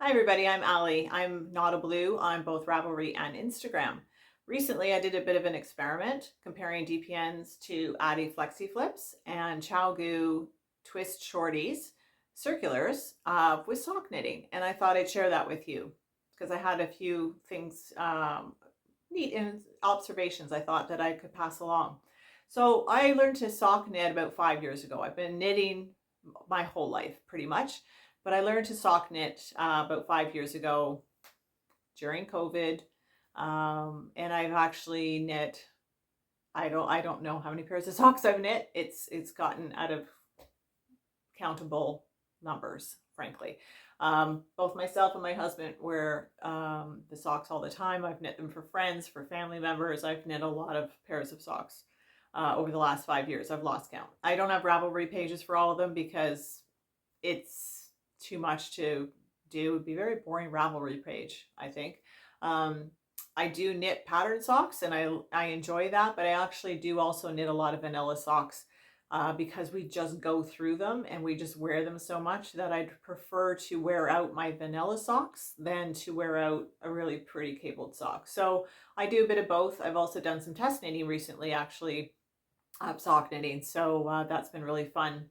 Hi everybody, I'm Ali. I'm Not a Blue on both Ravelry and Instagram. Recently I did a bit of an experiment comparing DPNs to Addi FlexiFlips and ChiaoGoo Twist Shorties circulars with sock knitting, and I thought I'd share that with you because I had a few things, neat observations I thought that I could pass along. So I learned to sock knit about 5 years ago. I've been knitting my whole life pretty much. But I learned to sock knit about 5 years ago during COVID, and I've actually knit. I don't know how many pairs of socks I've knit. It's gotten out of countable numbers, frankly. Both myself and my husband wear the socks all the time. I've knit them for friends, for family members. I've knit a lot of pairs of socks over the last 5 years. I've lost count. I don't have Ravelry pages for all of them because it's too much to do. It would be a very boring Ravelry page, I think. I do knit pattern socks and I enjoy that, but I actually do also knit a lot of vanilla socks because we just go through them and we just wear them so much that I'd prefer to wear out my vanilla socks than to wear out a really pretty cabled sock. So I do a bit of both. I've also done some test knitting recently, actually, sock knitting. So that's been really fun.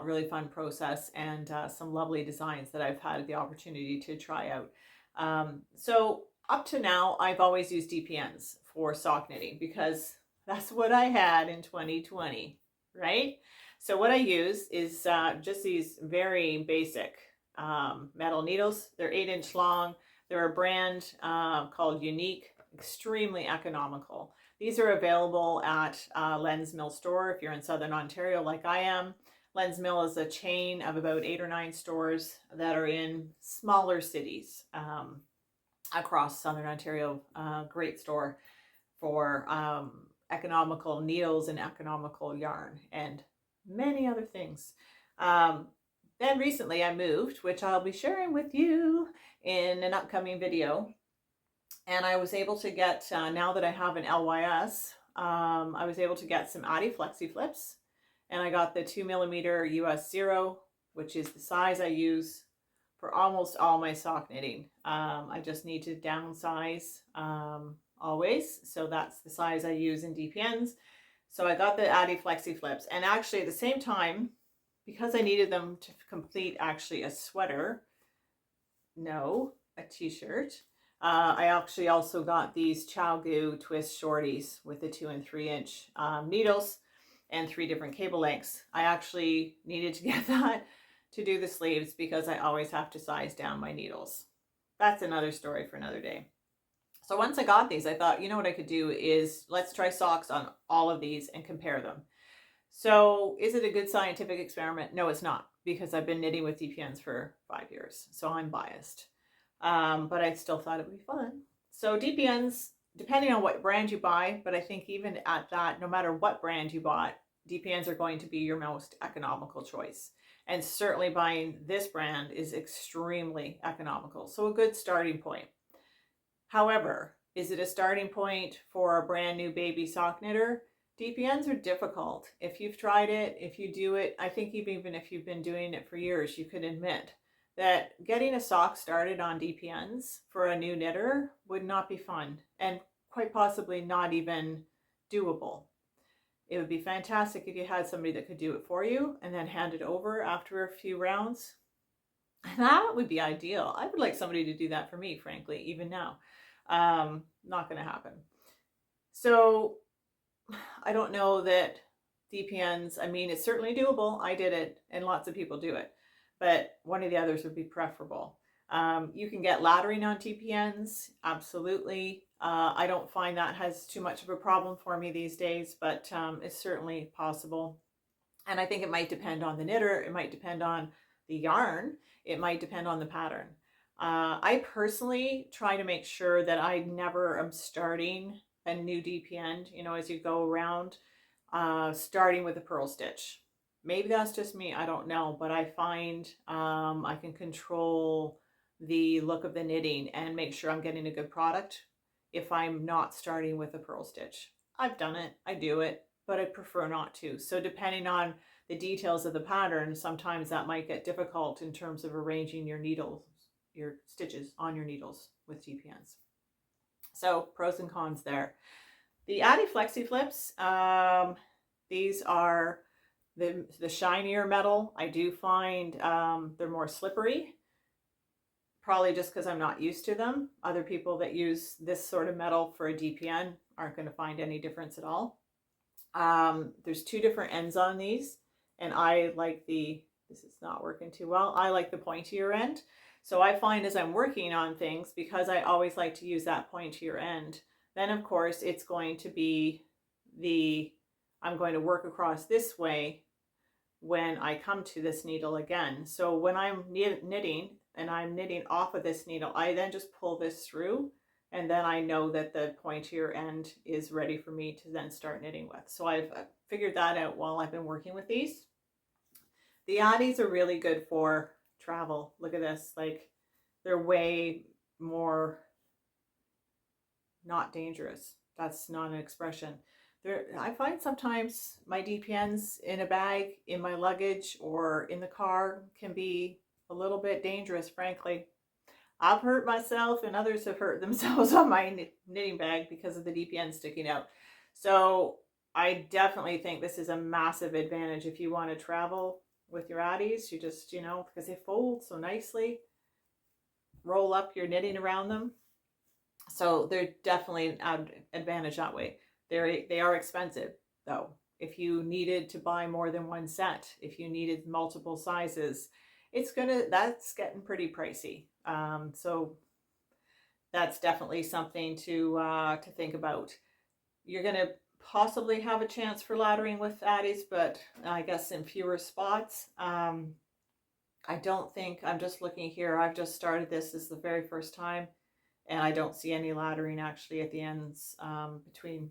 Really fun process, and some lovely designs that I've had the opportunity to try out. So up to now, I've always used DPNs for sock knitting because that's what I had in 2020, right? So what I use is just these very basic metal needles. They're 8-inch long. They're a brand called Unique, extremely economical. These are available at Lens Mill store if you're in Southern Ontario like I am. Lens Mill is a chain of about 8 or 9 stores that are in smaller cities across Southern Ontario. Great store for economical needles and economical yarn and many other things. Then recently I moved, which I'll be sharing with you in an upcoming video. And I was able to get, now that I have an LYS, I was able to get some Addi FlexiFlips. And I got the 2mm US 0, which is the size I use for almost all my sock knitting. I just need to downsize always. So that's the size I use in DPNs. So I got the Addi FlexiFlips. And actually at the same time, because I needed them to complete actually a sweater, no, a t-shirt, I actually also got these ChiaoGoo Twist Shorties with the 2 and 3-inch needles and 3 different cable lengths. I actually needed to get that to do the sleeves because I always have to size down my needles. That's another story for another day. So once I got these, I thought, you know what I could do is let's try socks on all of these and compare them. So is it a good scientific experiment? No, it's not, because I've been knitting with DPNs for 5 years, so I'm biased. But I still thought it would be fun. So DPNs, depending on what brand you buy, but I think even at that, no matter what brand you bought, DPNs are going to be your most economical choice. And certainly buying this brand is extremely economical. So a good starting point. However, is it a starting point for a brand new baby sock knitter? DPNs are difficult. If you've tried it, if you do it, I think even if you've been doing it for years, you could admit that getting a sock started on DPNs for a new knitter would not be fun and quite possibly not even doable. It would be fantastic if you had somebody that could do it for you and then hand it over after a few rounds. That would be ideal. I would like somebody to do that for me, frankly, even now. Not going to happen. So I don't know that DPNs, I mean, it's certainly doable. I did it and lots of people do it, but one of the others would be preferable. You can get laddering on DPNs, absolutely. I don't find that has too much of a problem for me these days, but it's certainly possible. And I think it might depend on the knitter, it might depend on the yarn, it might depend on the pattern. I personally try to make sure that I never am starting a new DPN, you know, as you go around, starting with a purl stitch. Maybe that's just me, I don't know, but I find I can control the look of the knitting and make sure I'm getting a good product if I'm not starting with a purl stitch. I've done it, I do it, but I prefer not to. So depending on the details of the pattern, sometimes that might get difficult in terms of arranging your needles your stitches on your needles with DPNs. So pros and cons there. The Addi FlexiFlips, these are the shinier metal. I do find they're more slippery, probably just because I'm not used to them. Other people that use this sort of metal for a DPN aren't going to find any difference at all. There's two different ends on these, and I like this is not working too well, I like the pointier end. So I find as I'm working on things, because I always like to use that pointier end, then of course it's going to be I'm going to work across this way when I come to this needle again. So when I'm knitting and I'm knitting off of this needle, I then just pull this through, and then I know that the pointier end is ready for me to then start knitting with. So I've figured that out while I've been working with these. The Addis are really good for travel. Look at this, like they're way more not dangerous. That's not an expression. I find sometimes my DPNs in a bag, in my luggage, or in the car can be a little bit dangerous, frankly. I've hurt myself and others have hurt themselves on my knitting bag because of the DPN sticking out. So I definitely think this is a massive advantage if you want to travel with your Addis. You just, because they fold so nicely, roll up your knitting around them. So they're definitely an advantage that way. They are expensive though. If you needed to buy more than one set, if you needed multiple sizes, that's getting pretty pricey. So that's definitely something to think about. You're gonna possibly have a chance for laddering with Addis, but I guess in fewer spots. I don't think, I'm just looking here, I've just started this is the very first time, and I don't see any laddering actually at the ends between.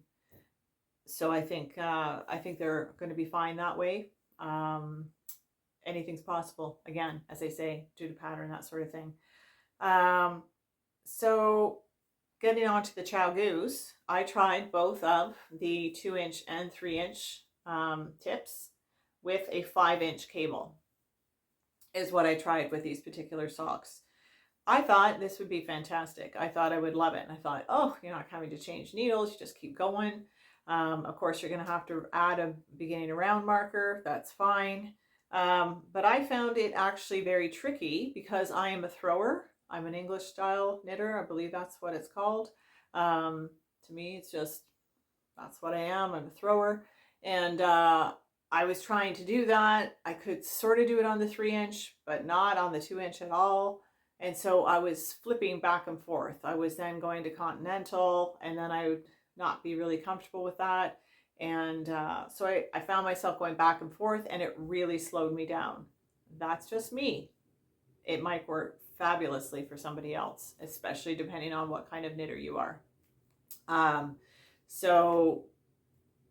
So I think they're going to be fine that way. Anything's possible, again, as they say, due to pattern, that sort of thing. So getting on to the ChiaoGoos, I tried both of the 2-inch and 3-inch tips with a 5-inch cable, is what I tried with these particular socks. I thought this would be fantastic. I thought I would love it. And I thought, oh, you're not having to change needles, you just keep going. Of course, you're going to have to add a beginning around marker. That's fine. But I found it actually very tricky because I am a thrower. I'm an English style knitter. I believe that's what it's called. To me, it's just, that's what I am. I'm a thrower. And I was trying to do that. I could sort of do it on the 3-inch, but not on the 2-inch at all. And so I was flipping back and forth. I was then going to continental, and then I would not be really comfortable with that. And so I found myself going back and forth, and it really slowed me down. That's just me. It might work fabulously for somebody else, especially depending on what kind of knitter you are. So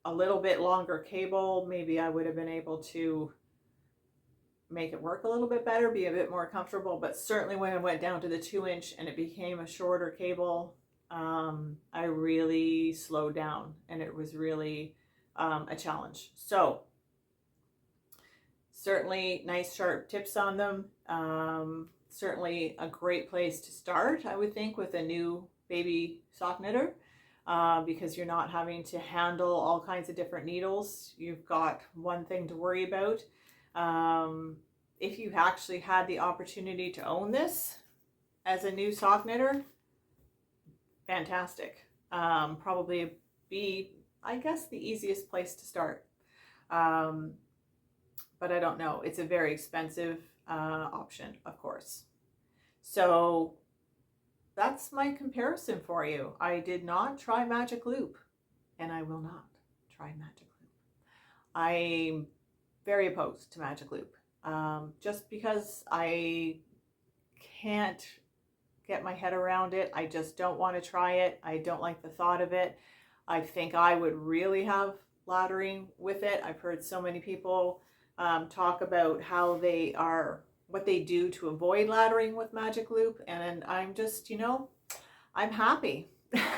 a little bit longer cable, maybe I would have been able to make it work a little bit better, be a bit more comfortable. But certainly when I went down to the 2-inch and it became a shorter cable, I really slowed down, and it was really a challenge. So certainly nice sharp tips on them. Certainly a great place to start, I would think, with a new baby sock knitter, because you're not having to handle all kinds of different needles. You've got one thing to worry about. If you actually had the opportunity to own this as a new sock knitter, fantastic. Probably be, I guess, the easiest place to start. But I don't know. It's a very expensive option, of course. So that's my comparison for you. I did not try Magic Loop, and I will not try Magic Loop. I'm very opposed to Magic Loop, just because I can't get my head around it. I just don't want to try it. I don't like the thought of it. I think I would really have laddering with it. I've heard so many people talk about how what they do to avoid laddering with Magic Loop, and I'm just, I'm happy.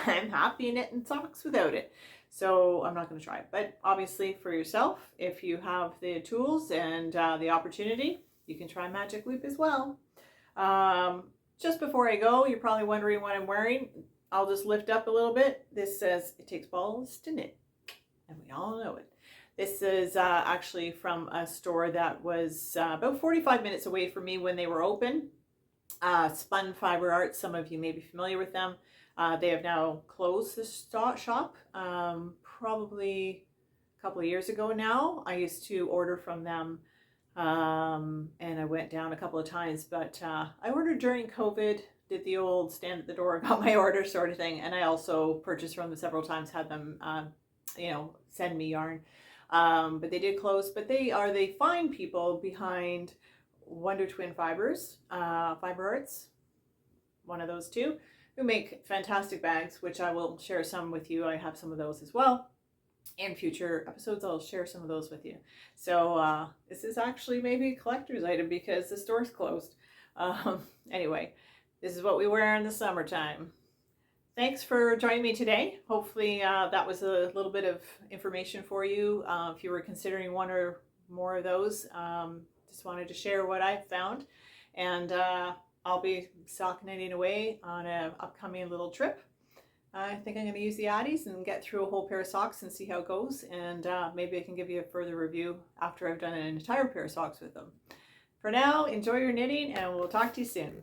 I'm happy knitting socks without it. So I'm not going to try it. But obviously for yourself, if you have the tools and the opportunity, you can try Magic Loop as well. just before I go, you're probably wondering what I'm wearing. I'll just lift up a little bit. This says, "It takes balls to knit," and we all know it. This is actually from a store that was about 45 minutes away from me when they were open. Spun Fiber Arts, some of you may be familiar with them. They have now closed the shop, probably a couple of years ago now. I used to order from them, and I went down a couple of times, but I ordered during COVID, did the old stand at the door, got my order sort of thing, and I also purchased from them several times, had them, send me yarn. But they did close, but they are the fine people behind Wonder Twin Fibers, Fiber Arts, one of those two, who make fantastic bags, which I will share some with you. I have some of those as well. In future episodes, I'll share some of those with you. So this is actually maybe a collector's item because the store's closed. Anyway, this is what we wear in the summertime. Thanks for joining me today. Hopefully that was a little bit of information for you. If you were considering one or more of those, just wanted to share what I've found. And I'll be sock knitting away on an upcoming little trip. I think I'm going to use the Addies and get through a whole pair of socks and see how it goes. And maybe I can give you a further review after I've done an entire pair of socks with them. For now, enjoy your knitting and we'll talk to you soon.